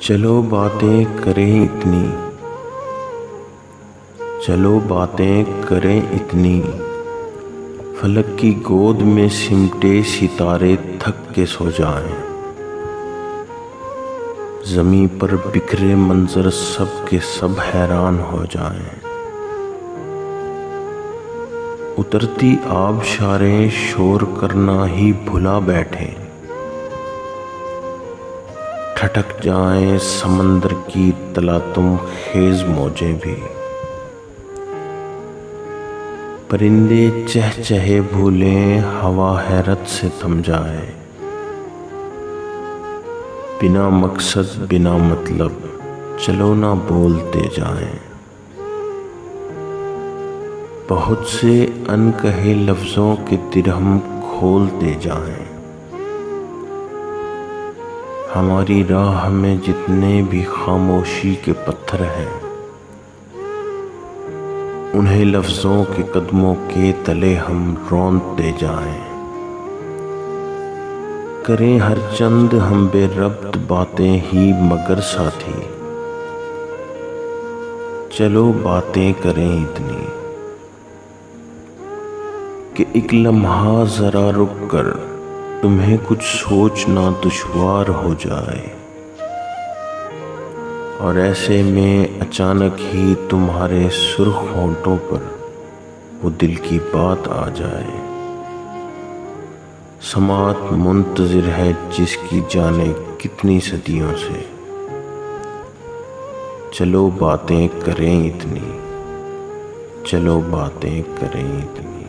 चलो बातें करें इतनी, चलो बातें करें इतनी, फलक की गोद में सिमटे सितारे थक के सो जाएं। ज़मीं पर बिखरे मंजर सब के सब हैरान हो जाएं। उतरती आबशारें शोर करना ही भुला बैठें। ठठक जाएं समंदर की तलातुम खेज मौजें भी। परिंदे चहचहे भूलें, हवा हैरत से थम जाए। बिना मकसद बिना मतलब चलो ना बोलते जाएं। बहुत से अनकहे लफ्ज़ों के तिरहम खोलते जाएं। हमारी राह में जितने भी खामोशी के पत्थर हैं, उन्हें लफ्ज़ों के कदमों के तले हम रौंदते जाएं। करें हर चंद हम बेरब्त बातें ही मगर साथी, चलो बातें करें इतनी कि एक लम्हा ज़रा रुक कर तुम्हें कुछ सोचना दुश्वार हो जाए। और ऐसे में अचानक ही तुम्हारे सुर्ख होंठों पर वो दिल की बात आ जाए। समात मुंतज़िर है जिसकी जाने कितनी सदियों से, चलो बातें करें इतनी, चलो बातें करें इतनी।